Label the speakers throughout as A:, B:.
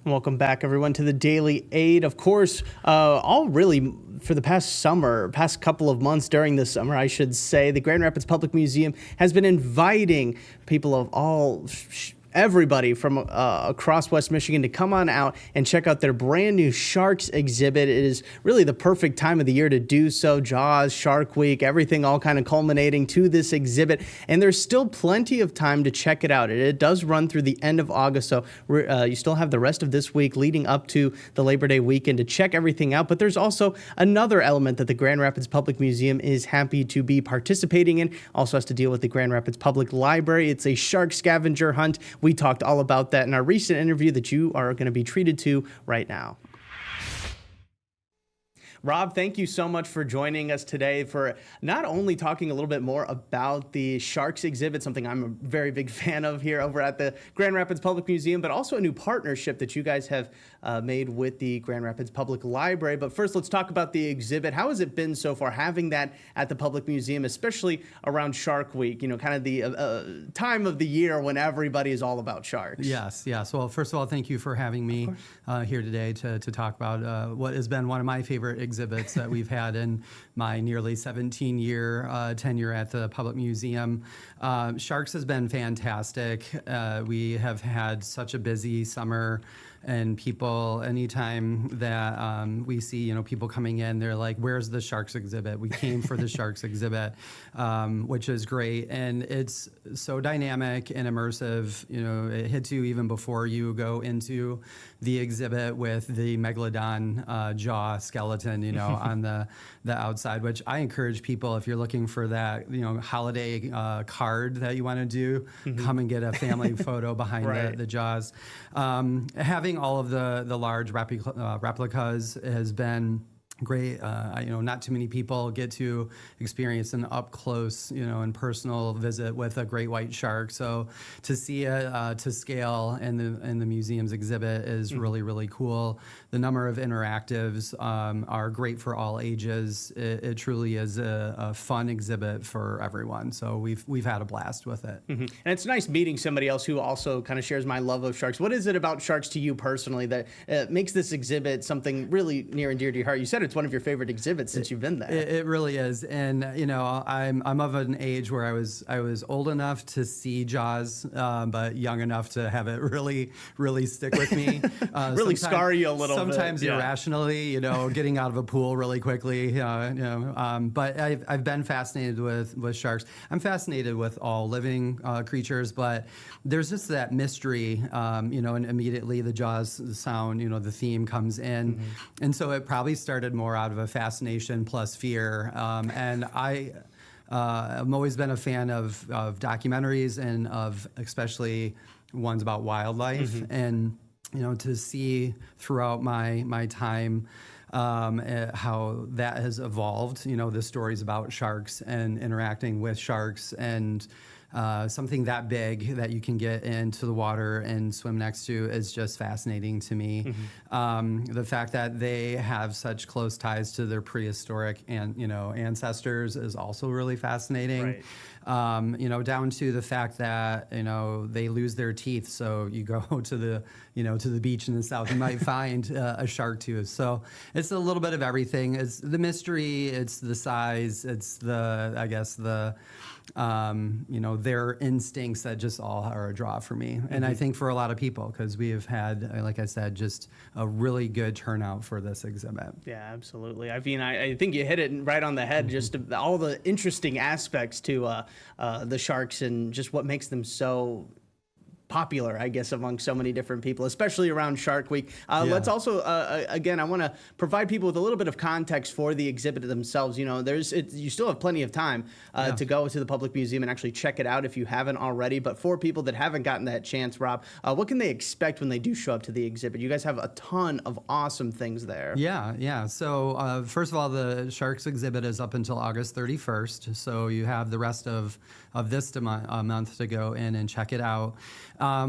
A: Welcome back, everyone, to the Daily Aid. Of course, all really for the past couple of months during the summer, I should say, the Grand Rapids Public Museum has been inviting people of everybody from across West Michigan to come on out and check out their brand new Sharks exhibit. It is really the perfect time of the year to do so. Jaws, Shark Week, everything all kind of culminating to this exhibit. And there's still plenty of time to check it out. It does run through the end of August, so you still have the rest of this week leading up to the Labor Day weekend to check everything out. But there's also another element that the Grand Rapids Public Museum is happy to be participating in. Also has to deal with the Grand Rapids Public Library. It's a shark scavenger hunt. We talked all about that in our recent interview that you are going to be treated to right now. Rob, thank you so much for joining us today for not only talking a little bit more about the Sharks exhibit, something I'm a very big fan of here over at the Grand Rapids Public Museum, but also a new partnership that you guys have made with the Grand Rapids Public Library. But first, let's talk about the exhibit. How has it been so far having that at the Public Museum, especially around Shark Week, kind of the time of the year when everybody is all about sharks?
B: Yes. Well, first of all, thank you for having me here today to talk about what has been one of my favorite exhibits that we've had in my nearly 17-year tenure at the Public Museum. Sharks has been fantastic. We have had such a busy summer, and people, anytime that we see, people coming in, they're like, "Where's the Sharks exhibit?" We came for the Sharks exhibit, which is great, and it's so dynamic and immersive. It hits you even before you go into the exhibit with the megalodon jaw skeleton, on the outside. Which I encourage people, if you're looking for that, holiday card that you want to do, come and get a family photo behind
A: Right.
B: the jaws. Having all of the large replicas has been great. Not too many people get to experience an up close, and personal visit with a great white shark. So to see it to scale in the museum's exhibit is really, really cool. The number of interactives are great for all ages. It truly is a fun exhibit for everyone. So we've had a blast with it.
A: And it's nice meeting somebody else who also kind of shares my love of sharks. What is it about sharks to you personally that makes this exhibit something really near and dear to your heart? You said it's one of your favorite exhibits since you've been there.
B: It really is, and I'm of an age where I was old enough to see Jaws, but young enough to have it really, really stick with me.
A: Really scar you a little bit.
B: Sometimes irrationally, getting out of a pool really quickly. But I've been fascinated with sharks. I'm fascinated with all living creatures, but there's just that mystery, and immediately the Jaws sound, the theme comes in, and so it probably started more out of a fascination plus fear. And I've always been a fan of documentaries and of especially ones about wildlife. And, to see throughout my time how that has evolved, the stories about sharks and interacting with sharks and something that big that you can get into the water and swim next to is just fascinating to me. The fact that they have such close ties to their prehistoric ancestors is also really fascinating.
A: Right.
B: Down to the fact that they lose their teeth, so you go to the beach in the south, you might find a shark tooth. So it's a little bit of everything. It's the mystery, it's the size, it's their instincts that just all are a draw for me. And I think for a lot of people, because we have had, like I said, just a really good turnout for this exhibit.
A: Yeah, absolutely. I mean, I think you hit it right on the head, just all the interesting aspects to the sharks and just what makes them so popular, I guess, among so many different people, especially around Shark Week. Let's also, again, I want to provide people with a little bit of context for the exhibit themselves. You still have plenty of time to go to the Public Museum and actually check it out if you haven't already. But for people that haven't gotten that chance, Rob, what can they expect when they do show up to the exhibit? You guys have a ton of awesome things there.
B: Yeah. So first of all, the Sharks exhibit is up until August 31st. So you have the rest of this month to go in and check it out.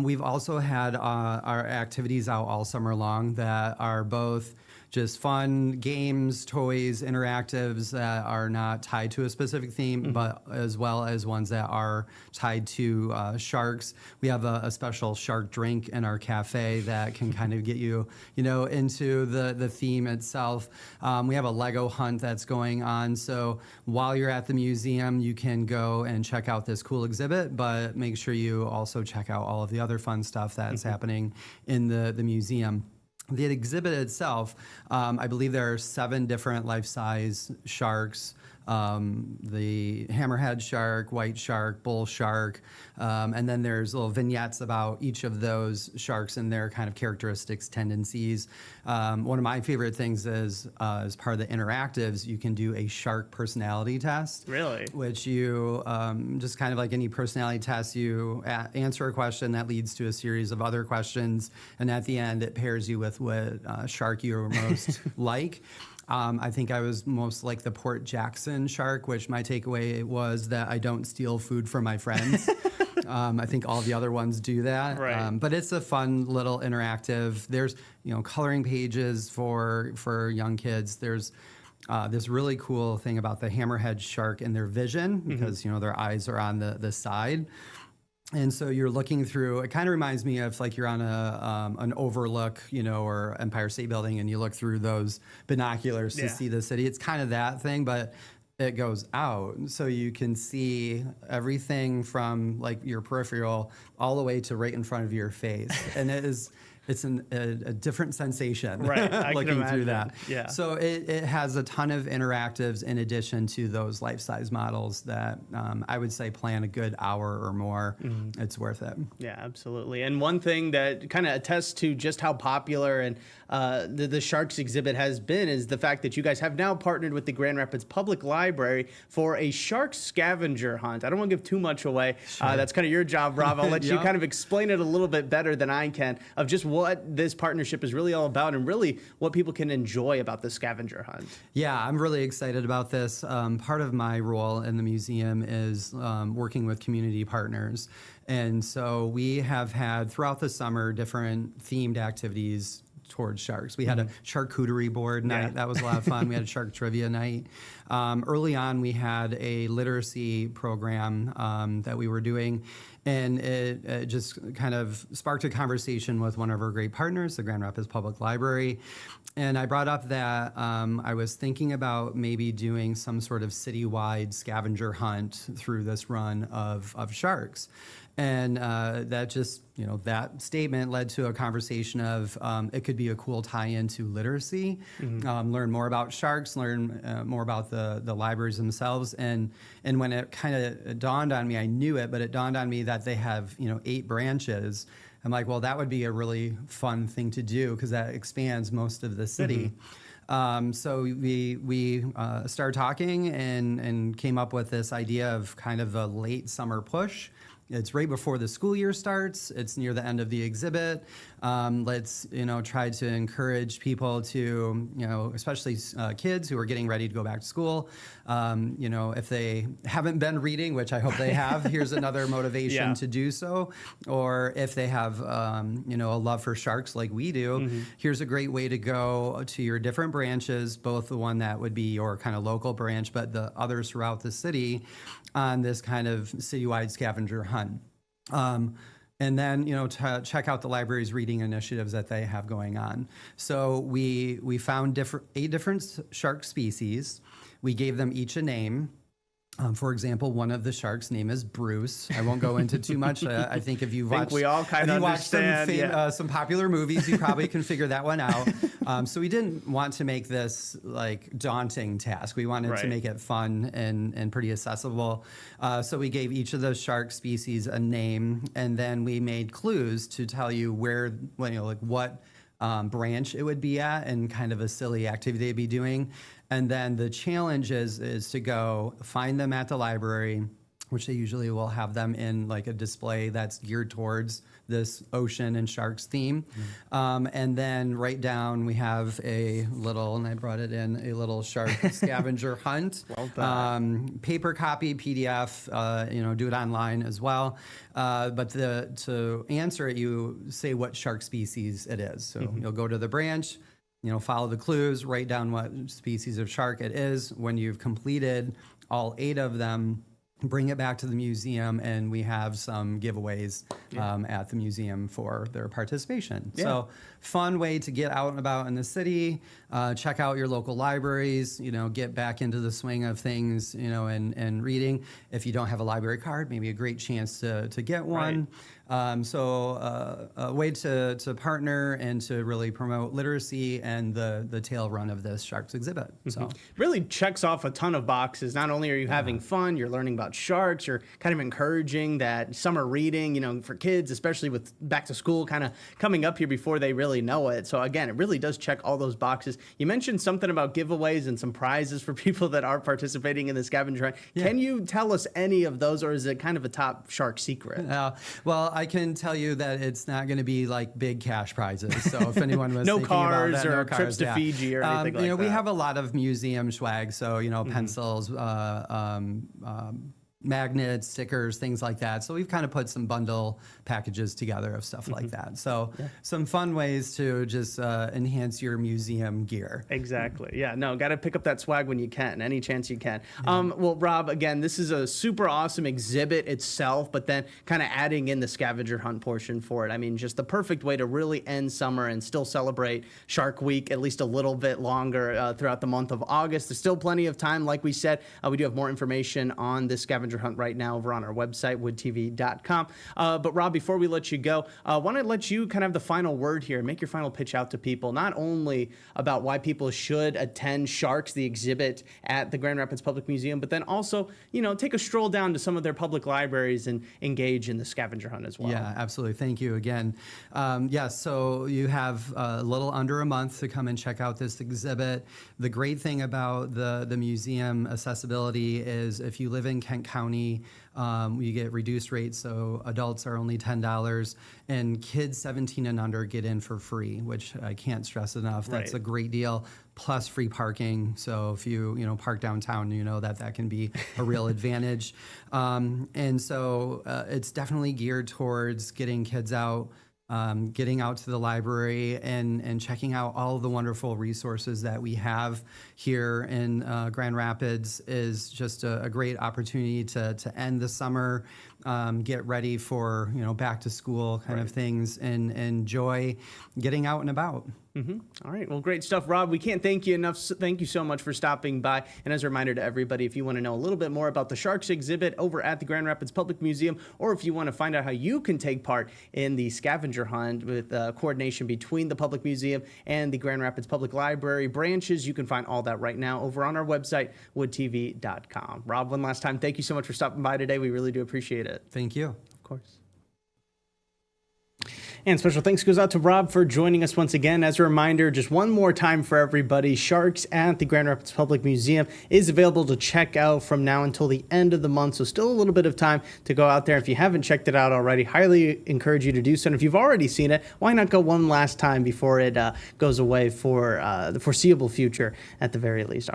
B: We've also had our activities out all summer long that are both just fun games, toys, interactives that are not tied to a specific theme, but as well as ones that are tied to sharks. We have a special shark drink in our cafe that can kind of get you, into the theme itself. We have a Lego hunt that's going on. So while you're at the museum, you can go and check out this cool exhibit, but make sure you also check out all of the other fun stuff that's happening in the museum. The exhibit itself, I believe there are 7 different life-size sharks. The hammerhead shark, white shark, bull shark, and then there's little vignettes about each of those sharks and their kind of characteristics, tendencies. One of my favorite things is, as part of the interactives, you can do a shark personality test.
A: Really?
B: Which you, just kind of like any personality test, you answer a question that leads to a series of other questions, and at the end it pairs you with what shark you're most like. I think I was most like the Port Jackson shark, which my takeaway was that I don't steal food from my friends. I think all the other ones do that.
A: Right.
B: But it's a fun little interactive. There's, coloring pages for young kids. There's this really cool thing about the hammerhead shark and their vision, because, their eyes are on the side. And so you're looking through, it kind of reminds me of like you're on an overlook, or Empire State Building, and you look through those binoculars to see the city. It's kind of that thing, but it goes out. So you can see everything from like your peripheral all the way to right in front of your face. And it's a different sensation,
A: right?
B: Looking through that.
A: Yeah.
B: So it has a ton of interactives in addition to those life-size models that I would say plan a good hour or more. It's worth it.
A: Yeah, absolutely. And one thing that kind of attests to just how popular and the Sharks exhibit has been is the fact that you guys have now partnered with the Grand Rapids Public Library for a shark scavenger hunt. I don't want to give too much away.
B: Sure.
A: That's kind of your job, Rob. I'll let you
B: Yep.
A: kind of explain it a little bit better than I can of just what this partnership is really all about and really what people can enjoy about the scavenger hunt.
B: Yeah, I'm really excited about this. Part of my role in the museum is working with community partners. And so we have had throughout the summer different themed activities towards sharks. We had a charcuterie board night.
A: Yeah.
B: That was a lot of fun. We had a shark trivia night. Early on, we had a literacy program that we were doing, and it just kind of sparked a conversation with one of our great partners, the Grand Rapids Public Library. And I brought up that I was thinking about maybe doing some sort of citywide scavenger hunt through this run of sharks. And that just, that statement led to a conversation of it could be a cool tie-in to literacy, learn more about sharks, learn more about the libraries themselves. And when it kind of dawned on me, I knew it, but it dawned on me that they have, 8 branches. I'm like, well, that would be a really fun thing to do because that expands most of the city. So we started talking and came up with this idea of kind of a late summer push. It's right before the school year starts. It's near the end of the exhibit. Let's, try to encourage people to, especially kids who are getting ready to go back to school. If they haven't been reading, which I hope they have, here's another motivation to do so. Or if they have, a love for sharks like we do, here's a great way to go to your different branches, both the one that would be your kind of local branch, but the others throughout the city on this kind of citywide scavenger hunt. And then, to check out the library's reading initiatives that they have going on. So we found 8 different shark species. We gave them each a name. For example, one of the sharks' name is Bruce. I won't go into too much. I think if you've watched,
A: we all kind of understand,
B: some popular movies, you probably can figure that one out. So we didn't want to make this like daunting task. We wanted to make it fun and pretty accessible. So we gave each of those shark species a name, and then we made clues to tell you what branch it would be at and kind of a silly activity they'd be doing. And then the challenge is to go find them at the library, which they usually will have them in like a display that's geared towards this ocean and sharks theme. And then right down, we have a little, and I brought it in, a little shark scavenger hunt.
A: Well done.
B: Paper copy, PDF, do it online as well. But to answer it, you say what shark species it is. So you'll go to the branch, follow the clues, write down what species of shark it is. When you've completed all 8 of them, bring it back to the museum, and we have some giveaways at the museum for their participation.
A: Yeah.
B: So fun way to get out and about in the city, check out your local libraries, get back into the swing of things, and reading. If you don't have a library card, maybe a great chance to get one. So a way to partner and to really promote literacy and the tail run of this sharks exhibit. So
A: Really checks off a ton of boxes. Not only are you having fun, you're learning about sharks, you're kind of encouraging that summer reading, for kids, especially with back to school kind of coming up here before they really know it. So again, it really does check all those boxes. You mentioned something about giveaways and some prizes for people that are participating in the scavenger hunt.
B: Yeah.
A: Can you tell us any of those, or is it kind of a top shark secret?
B: Well, I can tell you that it's not going to be like big cash prizes. So if anyone was
A: No
B: thinking
A: cars
B: about that,
A: or
B: no cars,
A: trips to Fiji or anything like that.
B: We have a lot of museum swag. So pencils, magnets, stickers, things like that. So we've kind of put some bundle packages together of stuff like that. So some fun ways to just enhance your museum gear.
A: Exactly. Yeah, no, got to pick up that swag when you can, any chance you can. Well, Rob, again, this is a super awesome exhibit itself, but then kind of adding in the scavenger hunt portion for it. I mean, just the perfect way to really end summer and still celebrate Shark Week at least a little bit longer throughout the month of August. There's still plenty of time. Like we said, we do have more information on this scavenger hunt right now over on our website, woodtv.com. But Rob, before we let you go, I want to let you kind of have the final word here, make your final pitch out to people, not only about why people should attend Sharks, the exhibit at the Grand Rapids Public Museum, but then also, take a stroll down to some of their public libraries and engage in the scavenger hunt as well.
B: Yeah, absolutely. Thank you again. So you have a little under a month to come and check out this exhibit. The great thing about the museum accessibility is if you live in Kent County, you get reduced rates, so adults are only $10, and kids 17 and under get in for free, which I can't stress enough. That's a great deal, plus free parking. So if you park downtown, that can be a real advantage. And so it's definitely geared towards getting kids out, getting out to the library and checking out all of the wonderful resources that we have here in Grand Rapids is just a great opportunity to end the summer, get ready for back to school kind of things, and enjoy getting out and about.
A: All right. Well, great stuff, Rob. We can't thank you enough. Thank you so much for stopping by. And as a reminder to everybody, if you want to know a little bit more about the Sharks exhibit over at the Grand Rapids Public Museum, or if you want to find out how you can take part in the scavenger hunt with coordination between the Public Museum and the Grand Rapids Public Library branches, you can find all that right now over on our website, woodtv.com. Rob, one last time, thank you so much for stopping by today. We really do appreciate it.
B: Thank you.
A: Of course. And special thanks goes out to Rob for joining us once again. As a reminder, just one more time for everybody, Sharks at the Grand Rapids Public Museum is available to check out from now until the end of the month. So still a little bit of time to go out there. If you haven't checked it out already, highly encourage you to do so. And if you've already seen it, why not go one last time before it goes away for the foreseeable future at the very least.